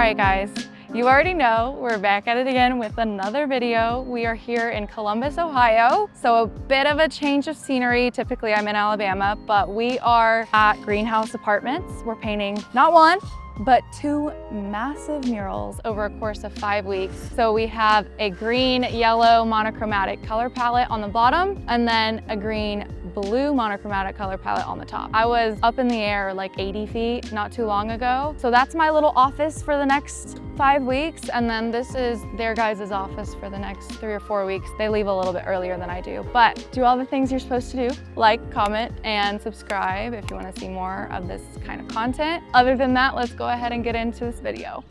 right, guys, you already know we're back at it again with another video. We are here in Columbus, Ohio, so a bit of a change of scenery. Typically I'm in Alabama, but we are at Greenhouse Apartments. We're painting not one, but 2 massive murals over a course of 5 weeks. So we have a green, yellow monochromatic color palette on the bottom, and then a green, blue monochromatic color palette on the top. I was up in the air like 80 feet not too long ago. So that's my little office for the next 5 weeks. And then this is their guys' office for the next 3 or 4 weeks. They leave a little bit earlier than I do, but do all the things you're supposed to do. Like, comment, and subscribe if you want to see more of this kind of content. Other than that, let's go ahead and get into this video.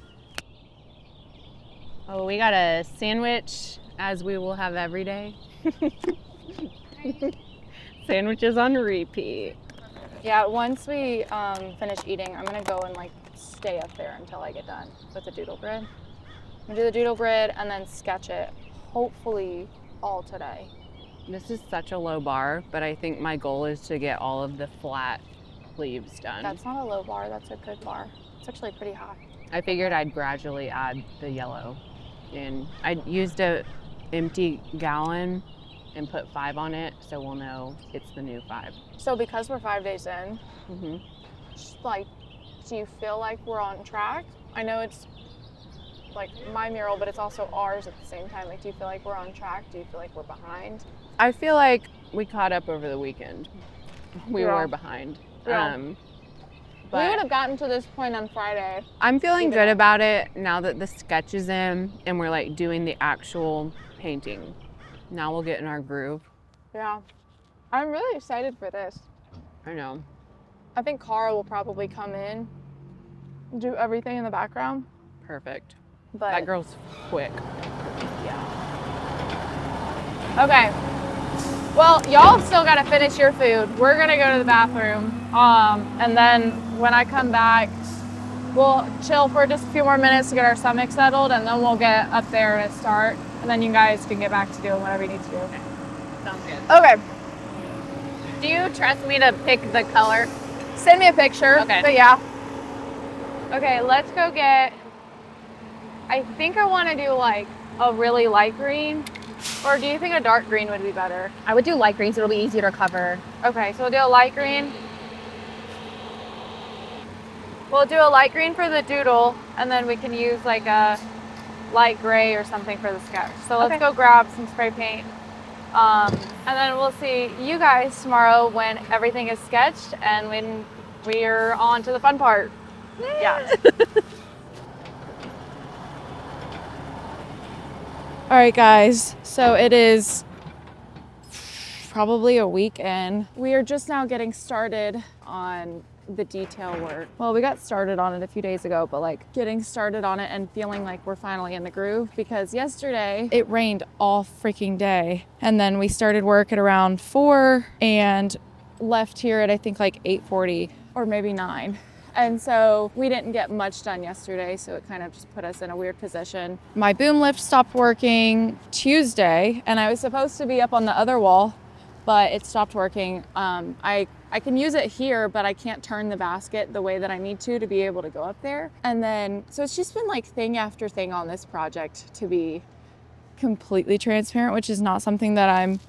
Oh, we got a sandwich, as we will have every day. Sandwiches on repeat. Yeah, once we finish eating, I'm gonna go and like stay up there until I get done with the doodle grid. I'm gonna do the doodle grid and then sketch it, hopefully all today. This is such a low bar, but I think my goal is to get all of the flat leaves done. That's not a low bar, that's a good bar. It's actually pretty high. I figured I'd gradually add the yellow in. I used a empty gallon and put 5 on it, so we'll know it's the new 5. So because we're 5 days in, like, do you feel like we're on track? I know it's like my mural, but it's also ours at the same time. Like, do you feel like we're on track? Do you feel like we're behind? I feel like we caught up over the weekend. We were behind. Yeah. But we would have gotten to this point on Friday. I'm feeling good about it now that the sketch is in and we're like doing the actual painting. Now we'll get in our groove. Yeah. I'm really excited for this. I know. I think Cara will probably come in, do everything in the background. Perfect. But that girl's quick. yeah. Okay. Well, y'all still gotta finish your food. We're gonna go to the bathroom. And then when I come back, we'll chill for just a few more minutes to get our stomach settled, and then we'll get up there and start. And then you guys can get back to doing whatever you need to do. Okay. Sounds good. Okay. Do you trust me to pick the color? Send me a picture. Okay. But yeah. Okay, let's go get, I think I want to do like a really light green. Or do you think a dark green would be better? I would do light green so it'll be easier to cover. Okay, so we'll do a light green. We'll do a light green for the doodle, and then we can use like a light gray or something for the sketch. So let's go grab some spray paint. And then we'll see you guys tomorrow when everything is sketched and when we're on to the fun part. Yeah. All right, guys, so it is probably a week in. We are just now getting started on the detail work. Well, we got started on it a few days ago, but like getting started on it and feeling like we're finally in the groove, because yesterday it rained all freaking day. And then we started work at around 4 and left here at I think like 8:40 or maybe 9. And so we didn't get much done yesterday, so it kind of just put us in a weird position. My boom lift stopped working Tuesday, and I was supposed to be up on the other wall, but it stopped working. I can use it here, but I can't turn the basket the way that I need to be able to go up there. And then, so it's just been like thing after thing on this project, to be completely transparent, which is not something that I'm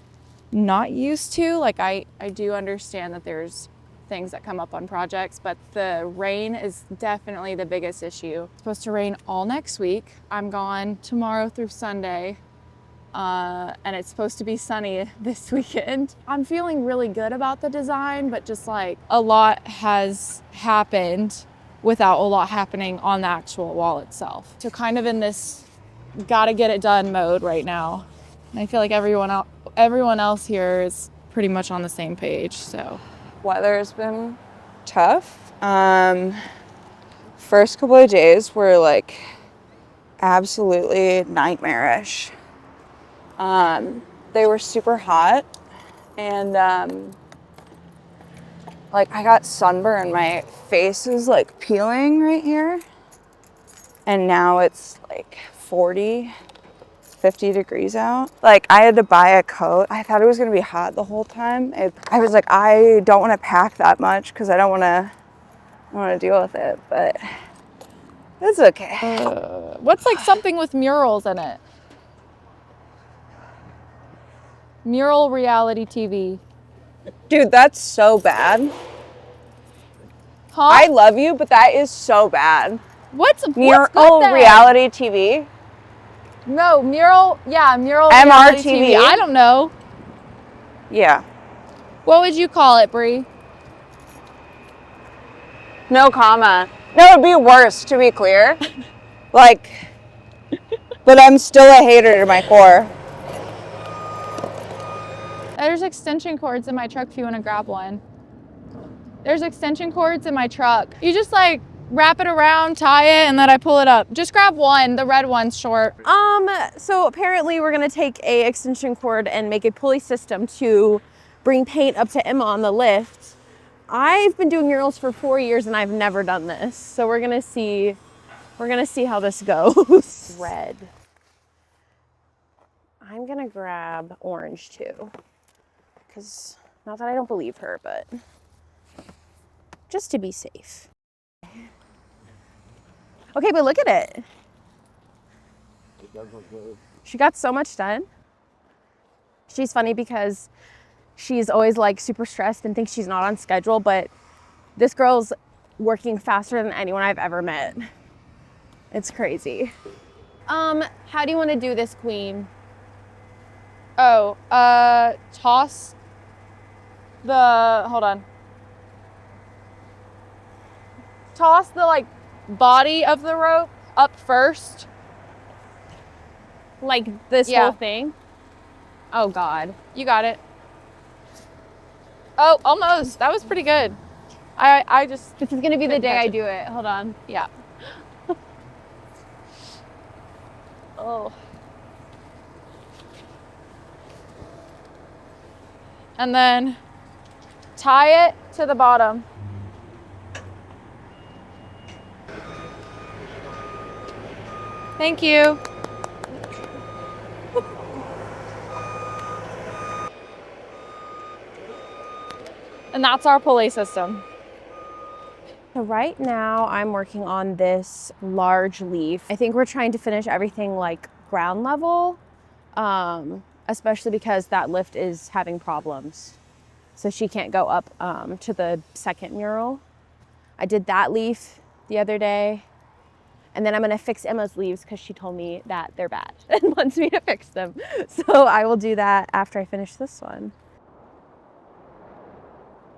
not used to. Like I do understand that there's things that come up on projects, but the rain is definitely the biggest issue. It's supposed to rain all next week. I'm gone tomorrow through Sunday, and it's supposed to be sunny this weekend. I'm feeling really good about the design, but just like a lot has happened without a lot happening on the actual wall itself. So kind of in this gotta get it done mode right now. And I feel like everyone else here is pretty much on the same page, so. Weather has been tough. First couple of days were like absolutely nightmarish. They were super hot, and like I got sunburn. My face is like peeling right here, and now it's like 40, 50 degrees out. Like I had to buy a coat. I thought it was gonna be hot the whole time. I was like, I don't want to pack that much because I don't want to deal with it. But That's okay. What's like something with murals in it? Mural reality TV. Dude, that's so bad. Huh? I love you, but that is so bad. What's good Mural then? reality TV. No, mural. Yeah, mural MRTV? reality TV. I don't know. Yeah. What would you call it, Bree? No comment. No, it'd be worse, to be clear. Like, but I'm still a hater to my core. There's extension cords in my truck if you want to grab one. There's extension cords in my truck. You just like wrap it around, tie it, and then I pull it up. Just grab one. The red one's short. So apparently we're gonna take a extension cord and make a pulley system to bring paint up to Emma on the lift. I've been doing murals for 4 years and I've never done this. So we're gonna see how this goes. Red. I'm gonna grab orange too. Because not that I don't believe her, but just to be safe. Okay, but look at it. She got so much done. She's funny because she's always like super stressed and thinks she's not on schedule, but this girl's working faster than anyone I've ever met. It's crazy. How do you want to do this, Queen? Oh, toss hold on. Toss the like body of the rope up first. Like this Yeah. whole thing? Oh God. You got it. Oh, almost. That was pretty good. I just, This is gonna be the Couldn't day catch I it. do it. Hold on. yeah. Oh. And then tie it to the bottom. Thank you. And that's our pulley system. So right now I'm working on this large leaf. I think we're trying to finish everything like ground level, especially because that lift is having problems. So she can't go up to the second mural. I did that leaf the other day. And then I'm gonna fix Emma's leaves because she told me that they're bad and wants me to fix them. So I will do that after I finish this one.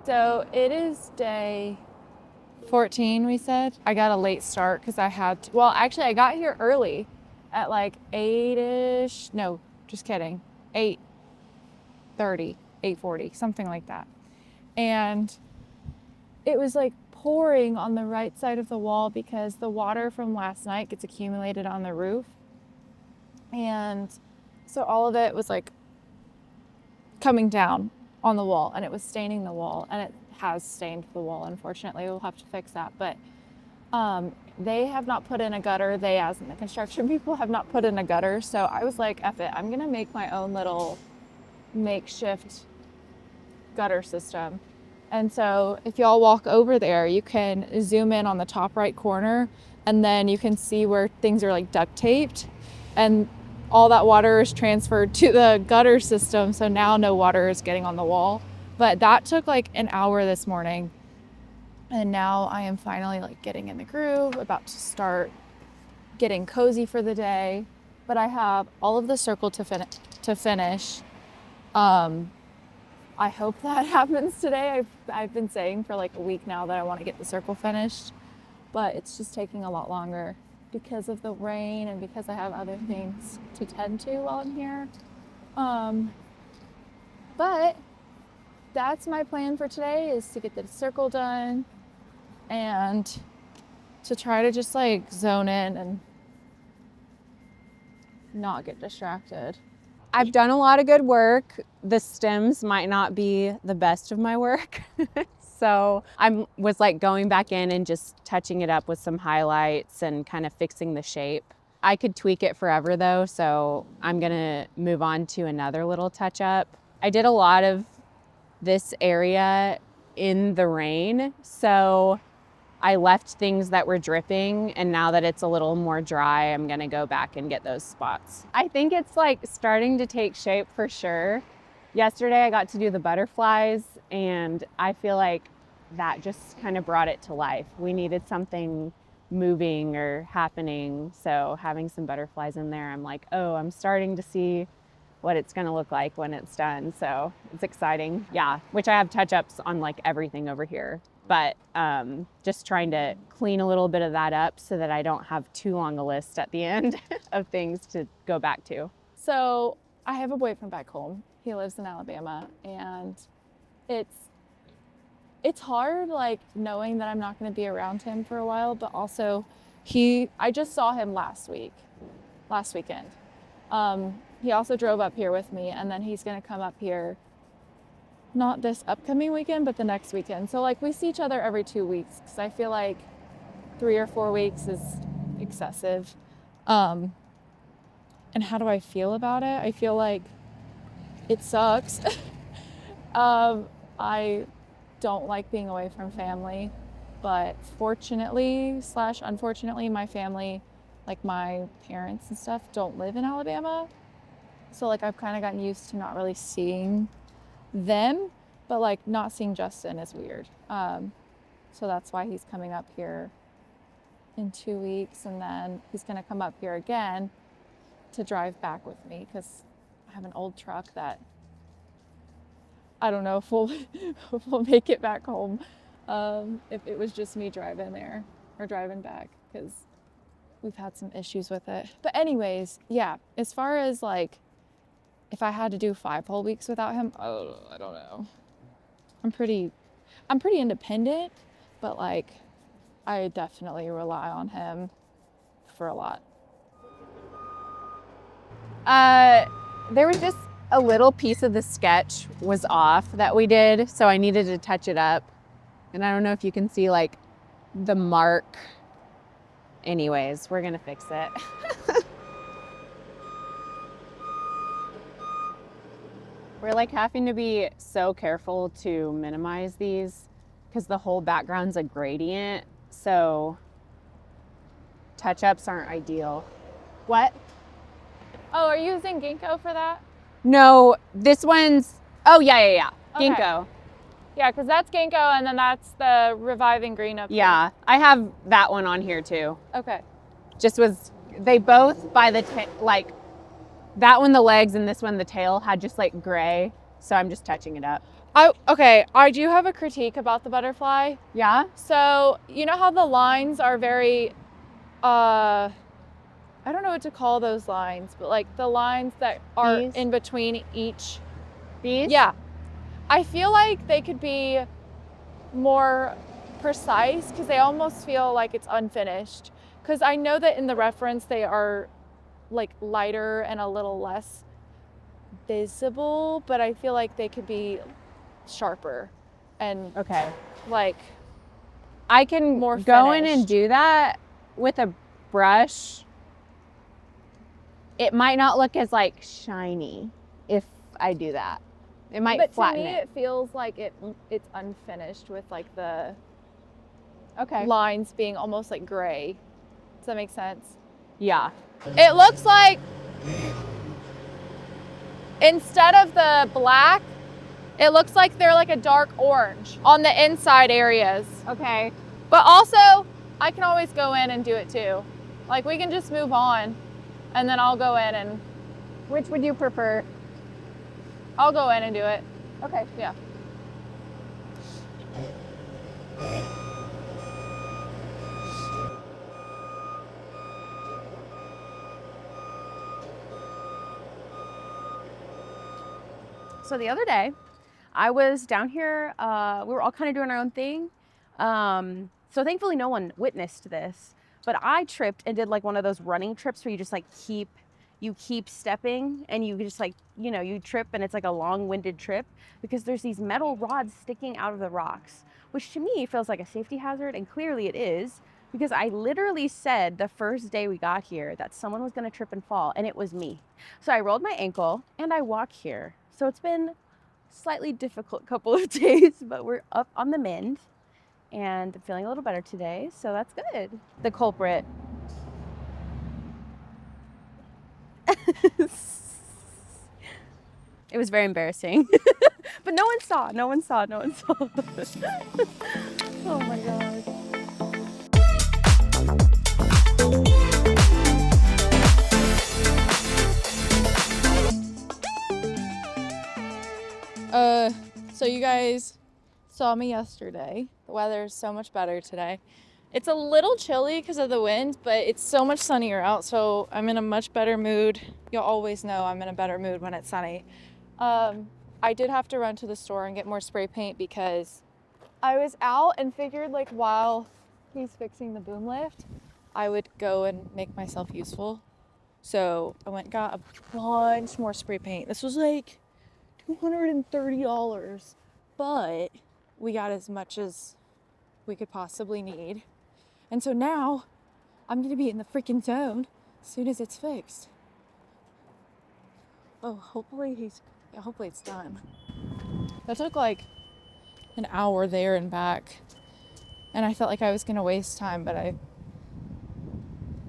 So it is day 14, we said. I got a late start because I had to, well, actually I got here early at like 8-ish. No, just kidding. 8:30, 8:40, something like that. And it was like pouring on the right side of the wall because the water from last night gets accumulated on the roof. And so all of it was like coming down on the wall and it was staining the wall, and it has stained the wall, unfortunately. We'll have to fix that. But they have not put in a gutter. They, as in the construction people, have not put in a gutter. So I was like, F it, I'm gonna make my own little makeshift gutter system. And so if y'all walk over there, you can zoom in on the top right corner, and then you can see where things are like duct taped, and all that water is transferred to the gutter system. So now no water is getting on the wall. But that took like an hour this morning. And now I am finally like getting in the groove, about to start getting cozy for the day. But I have all of the circle to finish. I hope that happens today. I've been saying for like a week now that I want to get the circle finished, but it's just taking a lot longer because of the rain and because I have other things to tend to while I'm here. But that's my plan for today, is to get the circle done and to try to just like zone in and not get distracted. I've done a lot of good work. The stems might not be the best of my work. So I was like going back in and just touching it up with some highlights and kind of fixing the shape. I could tweak it forever though, so I'm gonna move on to another little touch up. I did a lot of this area in the rain, so I left things that were dripping, and now that it's a little more dry, I'm gonna go back and get those spots. I think it's like starting to take shape for sure. Yesterday I got to do the butterflies, and I feel like that just kind of brought it to life. We needed something moving or happening, so having some butterflies in there, I'm like, oh, I'm starting to see what it's gonna look like when it's done. So it's exciting. Yeah, which I have touch-ups on like everything over here. But just trying to clean a little bit of that up so that I don't have too long a list at the end of things to go back to. So I have a boyfriend back home. He lives in Alabama, and it's hard, like, knowing that I'm not going to be around him for a while, but also I just saw him last weekend. He also drove up here with me, and then he's going to come up here not this upcoming weekend, but the next weekend. So like we see each other every 2 weeks, because I feel like 3 or 4 weeks is excessive. And how do I feel about it? I feel like it sucks. I don't like being away from family, but fortunately / unfortunately, my family, like my parents and stuff, don't live in Alabama. So like I've kind of gotten used to not really seeing them, but like not seeing Justin is weird. So that's why he's coming up here in 2 weeks, and then he's gonna come up here again to drive back with me, because I have an old truck that I don't know if we'll if we'll make it back home if it was just me driving there or driving back, because we've had some issues with it. But anyways, yeah, as far as like if I had to do 5 whole weeks without him, oh, I don't know. I'm pretty independent, but like I definitely rely on him for a lot. There was just a little piece of the sketch was off that we did, so I needed to touch it up. And I don't know if you can see like the mark. Anyways, we're gonna fix it. We're like having to be so careful to minimize these because the whole background's a gradient, so touch-ups aren't ideal. What? Oh, are you using ginkgo for that? No, this one's, oh yeah. Okay. Ginkgo. Yeah, because that's ginkgo, and then that's the reviving green up Yeah, I have that one on here too. there. Okay. They both by the, like, that one the legs and this one the tail had just like gray, so I'm just touching it up. Okay, I do have a critique about the butterfly. Yeah? So, you know how the lines are very, I don't know what to call those lines, but like the lines that are These? in between each. These? Yeah. I feel like they could be more precise, because they almost feel like it's unfinished. Because I know that in the reference they are like lighter and a little less visible, but I feel like they could be sharper and Okay. like I can more go in and finished. do that with a brush. It might not look as like shiny if I do that. It might But to flatten me, it. it feels like it's unfinished with like the Okay. lines being almost like gray. Does that make sense? Yeah. It looks like instead of the black, it looks like they're like a dark orange on the inside areas. Okay. But also, I can always go in and do it too. Like we can just move on, and then I'll go in and Which would you prefer? I'll go in and do it. Okay. Yeah. So the other day, I was down here. We were all kind of doing our own thing. So thankfully, no one witnessed this. But I tripped and did like one of those running trips where you just like keep stepping, and you just like, you know, you trip, and it's like a long-winded trip because there's these metal rods sticking out of the rocks, which to me feels like a safety hazard, and clearly it is, because I literally said the first day we got here that someone was going to trip and fall, and it was me. So I rolled my ankle and I walk here. So it's been slightly difficult couple of days, but we're up on the mend. and I'm feeling a little better today, so that's good. The culprit. It was very embarrassing. But no one saw. Oh my god. So you guys saw me yesterday. The weather is so much better today. It's a little chilly because of the wind, but it's so much sunnier out, so I'm in a much better mood. You'll always know I'm in a better mood when it's sunny. I did have to run to the store and get more spray paint because I was out and figured like while he's fixing the boom lift, I would go and make myself useful. So I went and got a bunch more spray paint. This was like $230, but we got as much as we could possibly need. And so now I'm gonna be in the freaking zone as soon as it's fixed. Oh, hopefully it's done. That took like an hour there and back. And I felt like I was gonna waste time, but I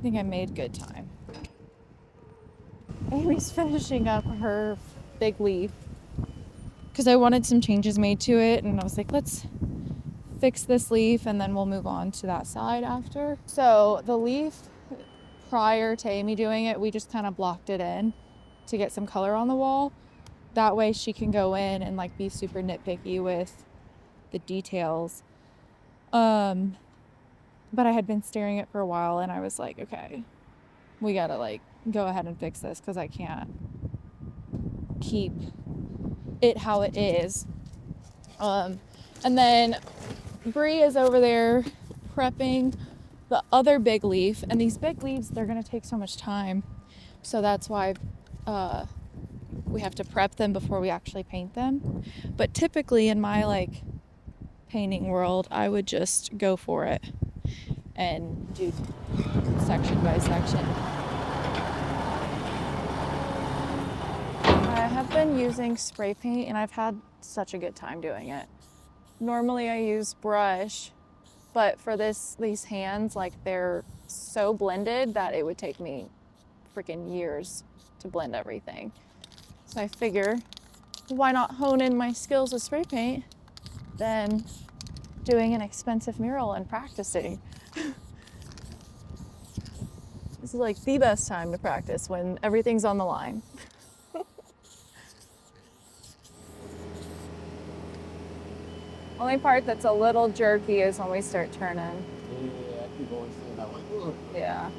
think I made good time. Amy's finishing up her big leaf because I wanted some changes made to it, and I was like, let's fix this leaf and then we'll move on to that side after. So the leaf, prior to Amy doing it, we just kind of blocked it in to get some color on the wall. That way she can go in and like be super nitpicky with the details. But I had been staring at it for a while and I was like, okay, we gotta like go ahead and fix this because I can't keep it how it is. And then Bree is over there prepping the other big leaf, and these big leaves, they're gonna take so much time, so that's why we have to prep them before we actually paint them. But typically in my like painting world, I would just go for it and do section by section. I have been using spray paint and I've had such a good time doing it. Normally I use brush, but for these hands, like they're so blended that it would take me freaking years to blend everything. So I figure, why not hone in my skills with spray paint than doing an expensive mural and practicing. This is like the best time to practice when everything's on the line. Only part that's a little jerky is when we start turning. Yeah, I keep always saying that, like, ugh. Yeah.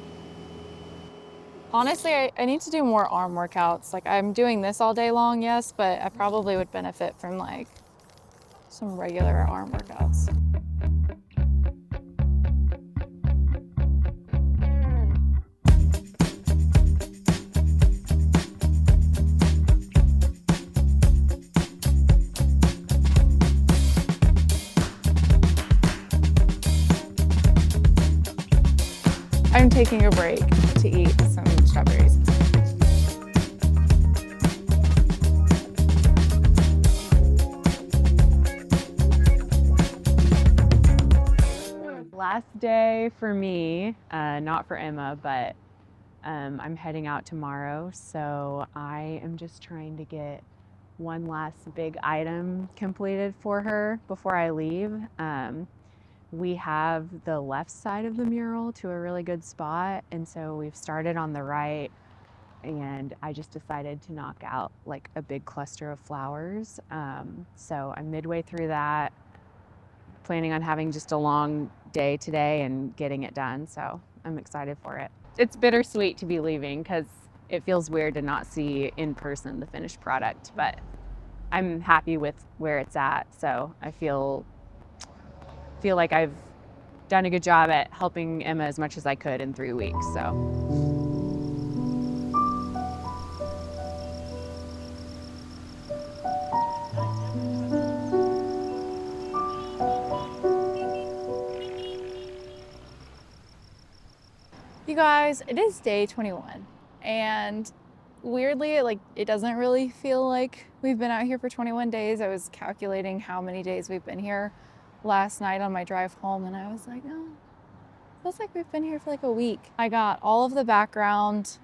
Honestly, I need to do more arm workouts. Like I'm doing this all day long, yes, but I probably would benefit from like some regular arm workouts. I'm taking a break to eat some strawberries. Last day for me, not for Emma, but I'm heading out tomorrow, so I am just trying to get one last big item completed for her before I leave. We have the left side of the mural to a really good spot, and so we've started on the right, and I just decided to knock out like a big cluster of flowers. So I'm midway through that, planning on having just a long day today and getting it done, so I'm excited for it. It's bittersweet to be leaving because it feels weird to not see in person the finished product, but I'm happy with where it's at, so I feel like I've done a good job at helping Emma as much as I could in 3 weeks. So. You guys, it is day 21, and weirdly, it doesn't really feel like we've been out here for 21 days. I was calculating how many days we've been here last night on my drive home, and I was like, oh, feels like we've been here for like a week. I got all of the background,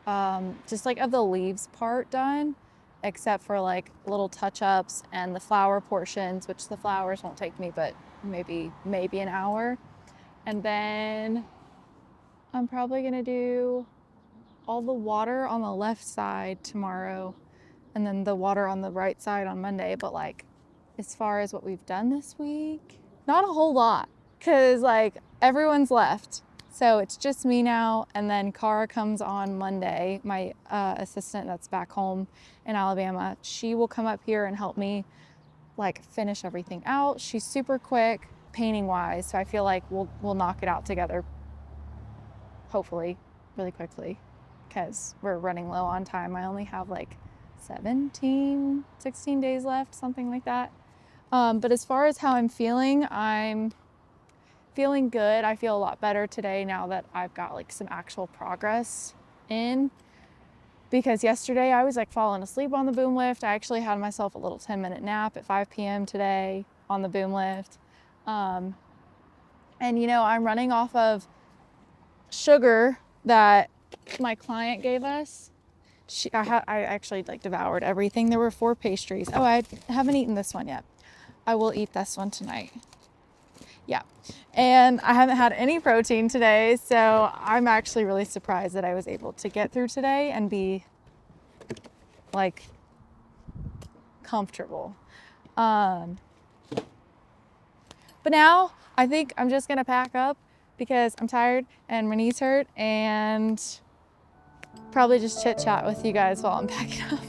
just like of the leaves part done, except for like little touch-ups and the flower portions, which the flowers won't take me but maybe an hour. And then I'm probably gonna do all the water on the left side tomorrow, and then the water on the right side on Monday. But like, as far as what we've done this week, not a whole lot, because like everyone's left. So it's just me now, and then Cara comes on Monday, my assistant that's back home in Alabama. She will come up here and help me like finish everything out. She's super quick painting wise, so I feel like we'll knock it out together, hopefully, really quickly, because we're running low on time. I only have like 16 days left, something like that. But as far as how I'm feeling good. I feel a lot better today now that I've got like some actual progress in, because yesterday I was like falling asleep on the boom lift. I actually had myself a little 10-minute nap at 5 p.m. today on the boom lift. And you know, I'm running off of sugar that my client gave us. I actually like devoured everything. There were 4 pastries. Oh, I haven't eaten this one yet. I will eat this one tonight. Yeah, and I haven't had any protein today, so I'm actually really surprised that I was able to get through today and be like comfortable. But now I think I'm just gonna pack up because I'm tired and my knees hurt, and probably just chit chat with you guys while I'm packing up.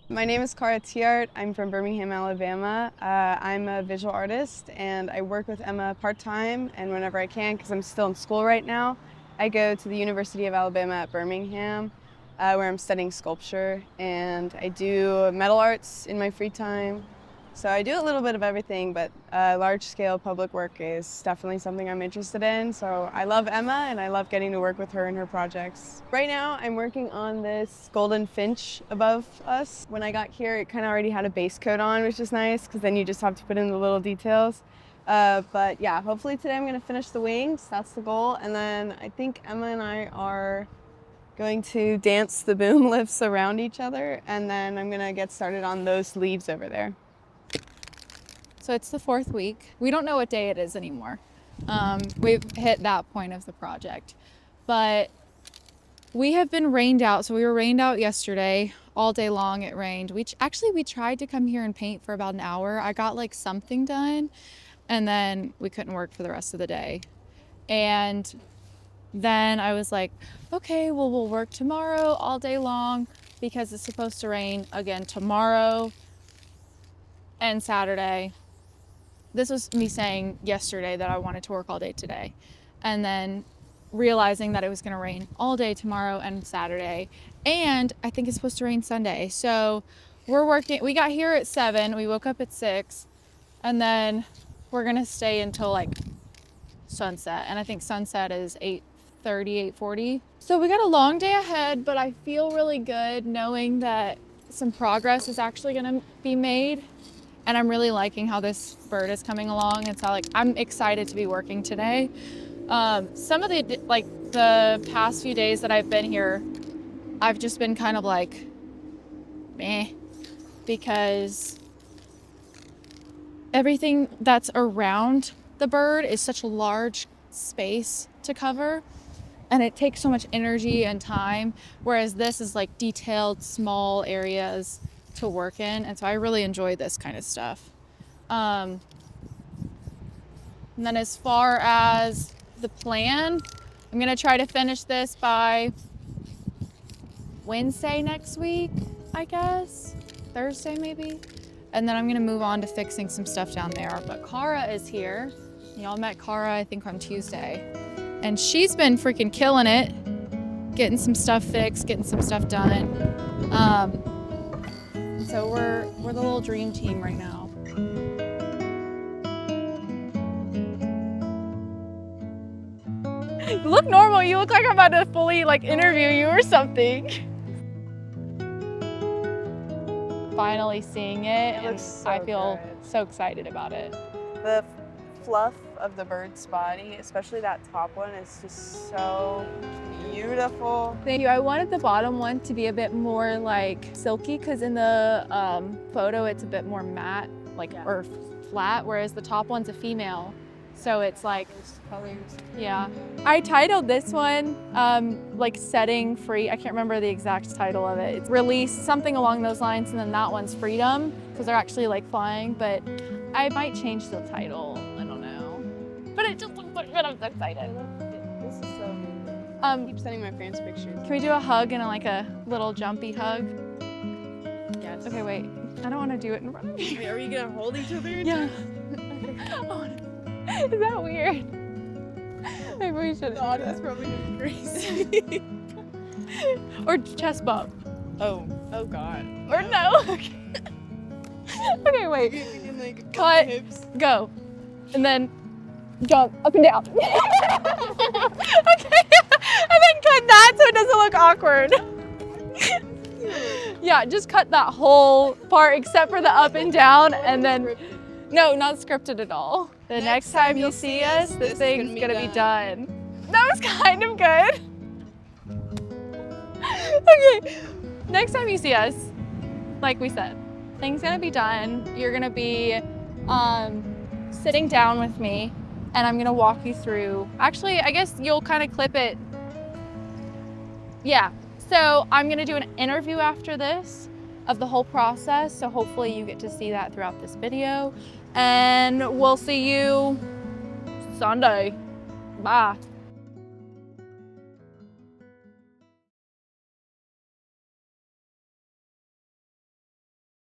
My name is Cara Tiart. I'm from Birmingham, Alabama. I'm a visual artist, and I work with Emma part-time, and whenever I can, because I'm still in school right now, I go to the University of Alabama at Birmingham, where I'm studying sculpture, and I do metal arts in my free time. So I do a little bit of everything, but large-scale public work is definitely something I'm interested in. So I love Emma, and I love getting to work with her and her projects. Right now, I'm working on this golden finch above us. When I got here, it kind of already had a base coat on, which is nice, because then you just have to put in the little details. But yeah, hopefully today I'm going to finish the wings. That's the goal. And then I think Emma and I are going to dance the boom lifts around each other, and then I'm going to get started on those leaves over there. So it's the 4th week. We don't know what day it is anymore. We've hit that point of the project, but we have been rained out. So we were rained out yesterday. All day long it rained. We tried to come here and paint for about an hour. I got like something done, and then we couldn't work for the rest of the day. And then I was like, okay, well, we'll work tomorrow all day long, because it's supposed to rain again tomorrow and Saturday. This was me saying yesterday that I wanted to work all day today, and then realizing that it was going to rain all day tomorrow and Saturday, and I think it's supposed to rain Sunday. So we're working. We got here at 7. We woke up at 6, and then we're going to stay until like sunset, and I think sunset is 8:30, 8:40. So we got a long day ahead, but I feel really good knowing that some progress is actually going to be made. And I'm really liking how this bird is coming along. It's all like, I'm excited to be working today. Some of the past few days that I've been here, I've just been kind of like, meh, because everything that's around the bird is such a large space to cover, and it takes so much energy and time, whereas this is like detailed, small areas to work in, and so I really enjoy this kind of stuff. And then as far as the plan, I'm gonna try to finish this by Wednesday next week, I guess, Thursday maybe, and then I'm gonna move on to fixing some stuff down there. But Cara is here. Y'all met Cara, I think, on Tuesday. And she's been freaking killing it, getting some stuff fixed, getting some stuff done. So we're the little dream team right now. You look normal. You look like I'm about to fully like interview you or something. Finally seeing it, and looks so I feel good. so excited about it. The fluff of the bird's body, especially that top one, is just so beautiful. Thank you. I wanted the bottom one to be a bit more like silky because in the photo it's a bit more matte, like or flat, whereas the top one's a female. So it's like, yeah. I titled this one like Setting Free. I can't remember the exact title of it. It's Release, something along those lines, and then that one's Freedom because they're actually like flying, but I might change the title. I don't know. But it just looks so good. I'm so excited. This is so good. Keep sending my fans pictures. Can we do a hug and like a little jumpy hug? Yes. Okay, wait. I don't want to do it in front of you. Wait, are you gonna hold each other? Yeah. Is that weird? Maybe we should. The audio's probably gonna be crazy. Or chest bump. Oh God. Or no. Okay, wait. We can like Cut. the hips. Go. And then jump up and down. Okay. And then cut that so it doesn't look awkward. Yeah, just cut that whole part except for the up and down, and then no, not scripted at all. The next time you see us, this thing's gonna be done. That was kind of good. Okay, next time you see us, like we said, thing's gonna be done. You're gonna be sitting down with me, and I'm gonna walk you through. Actually, I guess you'll kind of clip it. Yeah, so I'm gonna do an interview after this of the whole process, so hopefully you get to see that throughout this video. And we'll see you Sunday. Bye.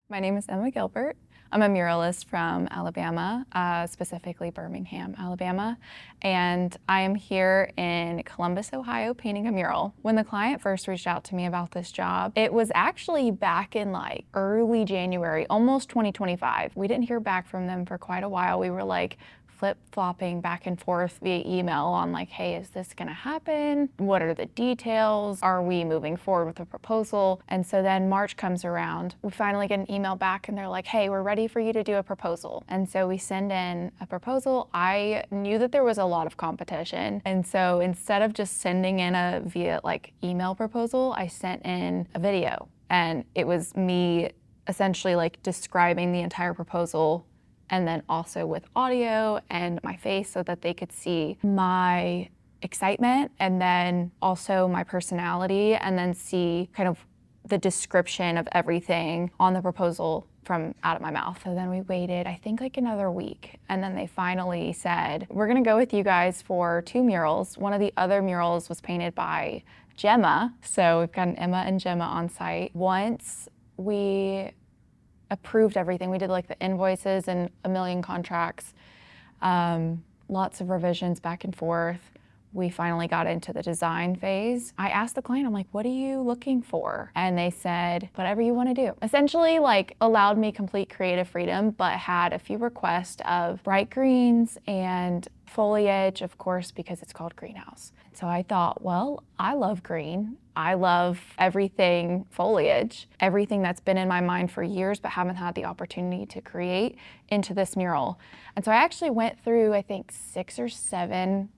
My name is Emma Gilbert. I'm a muralist from Alabama, specifically Birmingham, Alabama, and I am here in Columbus, Ohio, painting a mural. When the client first reached out to me about this job, it was actually back in like early January, almost 2025. We didn't hear back from them for quite a while. We were like flip-flopping back and forth via email on like, hey, is this gonna happen? What are the details? Are we moving forward with a proposal? And so then March comes around, we finally get an email back and they're like, hey, we're ready for you to do a proposal. And so we send in a proposal. I knew that there was a lot of competition. And so instead of just sending in a via like email proposal, I sent in a video. And it was me essentially like describing the entire proposal, and then also with audio and my face so that they could see my excitement and then also my personality, and then see kind of the description of everything on the proposal from out of my mouth. So then we waited, I think like another week, and then they finally said, we're gonna go with you guys for 2 murals. One of the other murals was painted by Gemma, so we've got an Emma and Gemma on site. Once we approved everything. We did like the invoices and a million contracts, lots of revisions back and forth. We finally got into the design phase. I asked the client, I'm like, what are you looking for? And they said, whatever you want to do. Essentially like allowed me complete creative freedom, but had a few requests of bright greens and foliage, of course, because it's called greenhouse. So I thought, well, I love green. I love everything foliage, everything that's been in my mind for years but haven't had the opportunity to create into this mural. And so I actually went through, I think, 6 or 7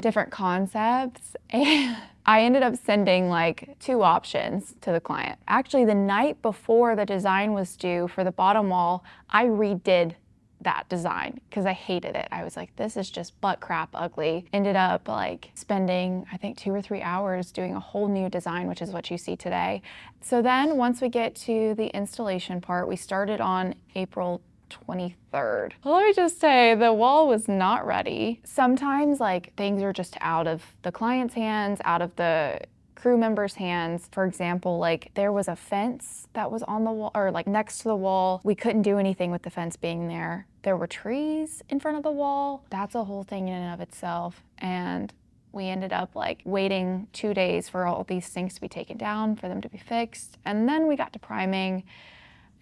different concepts, and I ended up sending like 2 options to the client. Actually, the night before the design was due for the bottom wall, I redid that design because I hated it. I was like, this is just butt crap ugly. Ended up like spending, I think, 2 or 3 hours doing a whole new design, which is what you see today. So then once we get to the installation part, we started on April 23rd. Well, let me just say the wall was not ready. Sometimes like things are just out of the client's hands, out of the crew members' hands. For example, like there was a fence that was on the wall or like next to the wall. We couldn't do anything with the fence being there. There were trees in front of the wall. That's a whole thing in and of itself. And we ended up like waiting 2 days for all these things to be taken down, for them to be fixed. And then we got to priming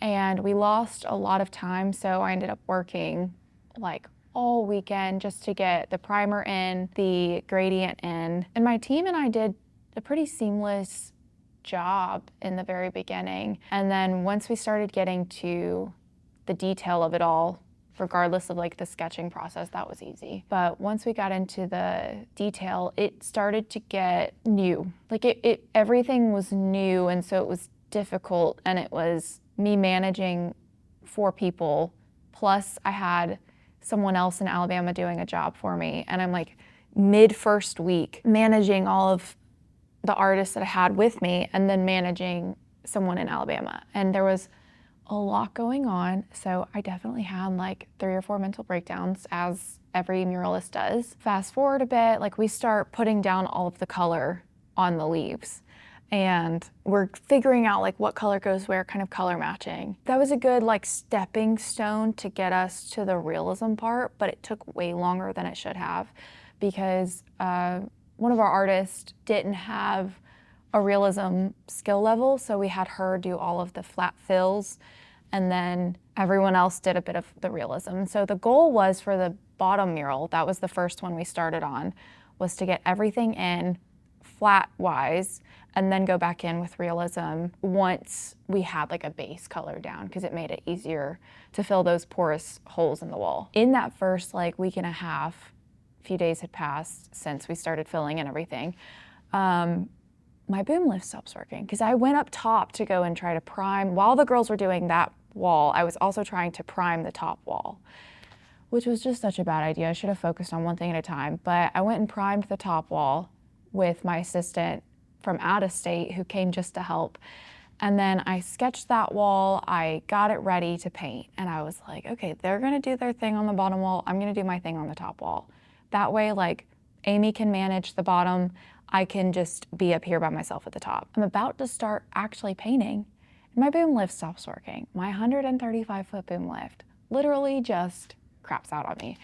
and we lost a lot of time. So I ended up working like all weekend just to get the primer in, the gradient in. And my team and I did a pretty seamless job in the very beginning. And then once we started getting to the detail of it all, regardless of like the sketching process, that was easy. But once we got into the detail, it started to get new. Like everything was new, and so it was difficult, and it was me managing 4 people, plus I had someone else in Alabama doing a job for me. And I'm like mid first week managing all of the artists that I had with me and then managing someone in Alabama. And there was a lot going on. So I definitely had like 3 or 4 mental breakdowns, as every muralist does. Fast forward a bit, like we start putting down all of the color on the leaves. And we're figuring out like what color goes where, kind of color matching. That was a good like stepping stone to get us to the realism part, but it took way longer than it should have because one of our artists didn't have a realism skill level, so we had her do all of the flat fills, and then everyone else did a bit of the realism. So the goal was for the bottom mural, that was the first one we started on, was to get everything in flat wise and then go back in with realism once we had like a base color down, because it made it easier to fill those porous holes in the wall. In that first like week and a half, a few days had passed since we started filling in everything, my boom lift stops working because I went up top to go and try to prime. While the girls were doing that wall, I was also trying to prime the top wall, which was just such a bad idea. I should have focused on one thing at a time, but I went and primed the top wall with my assistant from out of state who came just to help. And then I sketched that wall, I got it ready to paint, and I was like, okay, they're gonna do their thing on the bottom wall, I'm gonna do my thing on the top wall. That way, like, Amy can manage the bottom, I can just be up here by myself at the top. I'm about to start actually painting, and my boom lift stops working. My 135-foot boom lift literally just craps out on me.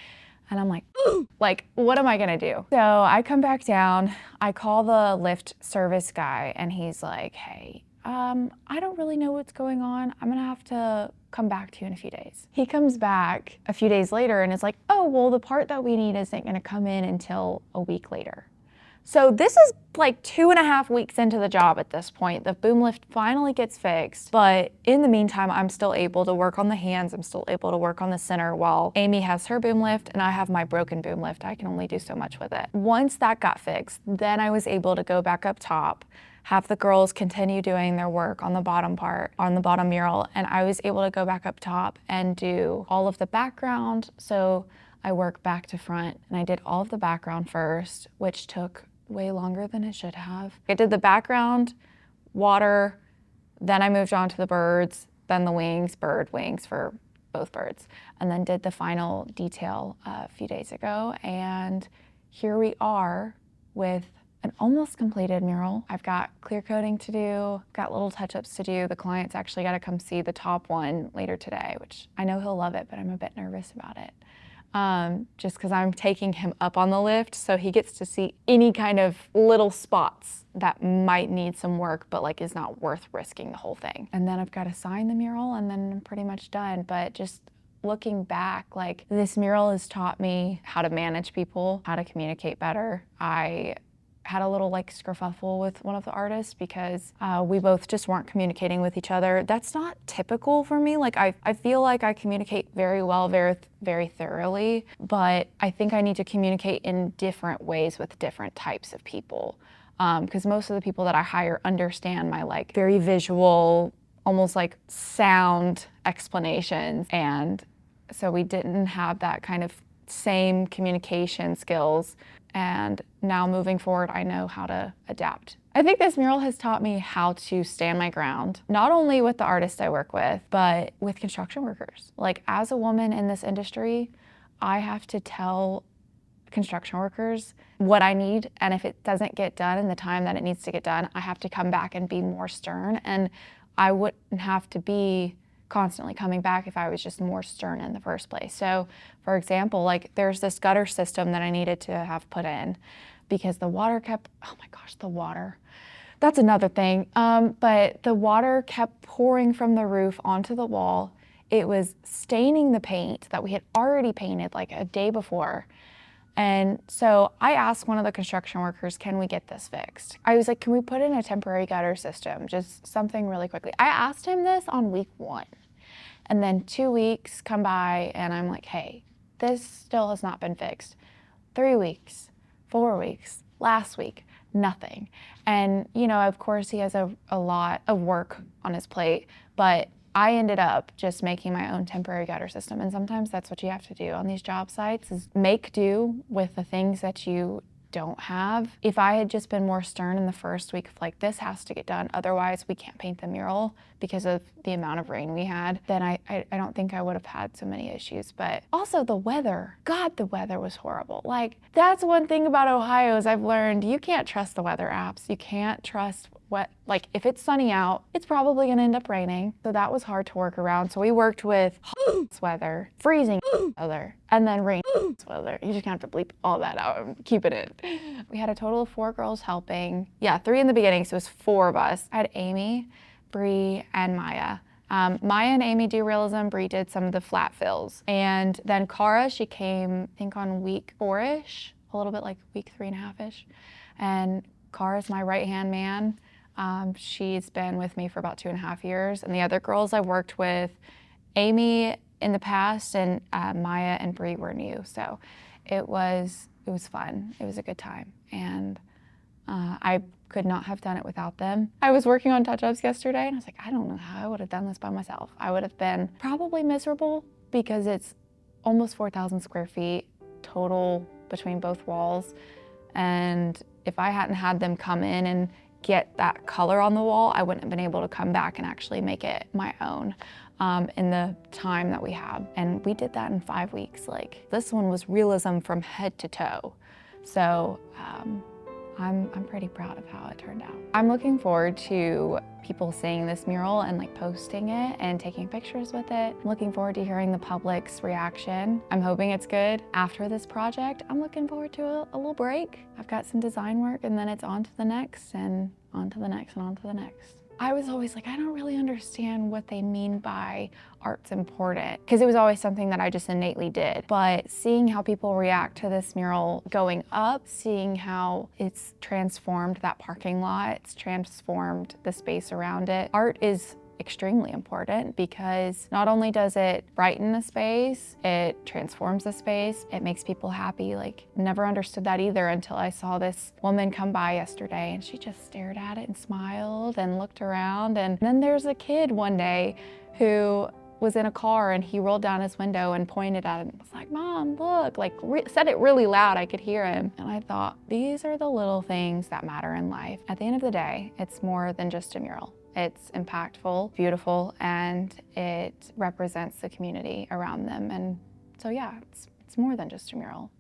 And I'm like, ooh, like, what am I gonna do? So I come back down, I call the lift service guy, and he's like, hey, I don't really know what's going on. I'm gonna have to come back to you in a few days. He comes back a few days later and is like, oh, well, the part that we need isn't gonna come in until a week later. So this is like 2.5 weeks into the job at this point. The boom lift finally gets fixed, but in the meantime, I'm still able to work on the hands. I'm still able to work on the center while Amy has her boom lift and I have my broken boom lift. I can only do so much with it. Once that got fixed, then I was able to go back up top, have the girls continue doing their work on the bottom part, on the bottom mural, and I was able to go back up top and do all of the background. So I work back to front, and I did all of the background first, which took way longer than it should have. I did the background, water, then I moved on to the birds, then the wings, bird wings for both birds, and then did the final detail a few days ago. And here we are with an almost completed mural. I've got clear coating to do, got little touch-ups to do. The client's actually got to come see the top one later today, which I know he'll love it, but I'm a bit nervous about it. Just because I'm taking him up on the lift, so he gets to see any kind of little spots that might need some work, but like is not worth risking the whole thing. And then I've got to sign the mural and then I'm pretty much done. But just looking back, like this mural has taught me how to manage people, how to communicate better. I had a little like skerfuffle with one of the artists because we both just weren't communicating with each other. That's not typical for me. Like I feel like I communicate very well, very thoroughly, but I think I need to communicate in different ways with different types of people. Because most of the people that I hire understand my like very visual, almost like sound explanations. And so we didn't have that kind of same communication skills. And now moving forward, I know how to adapt. I think this mural has taught me how to stand my ground, not only with the artists I work with, but with construction workers. Like as a woman in this industry, I have to tell construction workers what I need, and if it doesn't get done in the time that it needs to get done, I have to come back and be more stern, and I wouldn't have to be constantly coming back if I was just more stern in the first place. So for example, like there's this gutter system that I needed to have put in because the water kept, oh my gosh, the water. That's another thing, but the water kept pouring from the roof onto the wall. It was staining the paint that we had already painted like a day before. And so I asked one of the construction workers, can we get this fixed? I was like, can we put in a temporary gutter system? Just something really quickly. I asked him this on week 1. And then 2 weeks come by and I'm like, hey, this still has not been fixed. 3 weeks, 4 weeks, last week, nothing. And, you know, of course he has a lot of work on his plate, but I ended up just making my own temporary gutter system. And sometimes that's what you have to do on these job sites is make do with the things that you don't have. If I had just been more stern in the first week of like, this has to get done, otherwise we can't paint the mural because of the amount of rain we had, then I don't think I would have had so many issues. But also the weather, God, the weather was horrible. Like that's one thing about Ohio is I've learned you can't trust the weather apps. You can't trust what, like if it's sunny out, it's probably gonna end up raining. So that was hard to work around. So we worked with weather, freezing weather, and then rain weather. You just have to bleep all that out and keep it in. We had a total of 4 girls helping. Yeah, 3 in the beginning, so it was 4 of us. I had Amy, Bree, and Maya. Maya and Amy do realism, Bree did some of the flat fills. And then Cara, she came, I think on week 4-ish, a little bit like week 3.5-ish. And Cara's my right-hand man. She's been with me for about 2.5 years. And the other girls I worked with, Amy in the past and Maya and Bree were new. So it was fun. It was a good time. And I could not have done it without them. I was working on touch-ups yesterday and I was like, I don't know how I would have done this by myself. I would have been probably miserable because it's almost 4,000 square feet total between both walls. And if I hadn't had them come in and get that color on the wall, I wouldn't have been able to come back and actually make it my own in the time that we have. And we did that in 5 weeks. Like this one was realism from head to toe. So I'm pretty proud of how it turned out. I'm looking forward to people seeing this mural and like posting it and taking pictures with it. I'm looking forward to hearing the public's reaction. I'm hoping it's good. After this project, I'm looking forward to a little break. I've got some design work and then it's on to the next and on to the next and on to the next. I was always like, I don't really understand what they mean by art's important, because it was always something that I just innately did. But seeing how people react to this mural going up, seeing how it's transformed that parking lot, it's transformed the space around it. Art is extremely important because not only does it brighten a space, it transforms the space, it makes people happy. Like, never understood that either until I saw this woman come by yesterday and she just stared at it and smiled and looked around. And then there's a kid one day who was in a car and he rolled down his window and pointed at it and was like, Mom, look, like said it really loud, I could hear him. And I thought, these are the little things that matter in life. At the end of the day, it's more than just a mural. It's impactful, beautiful, and it represents the community around them. And so yeah, it's more than just a mural.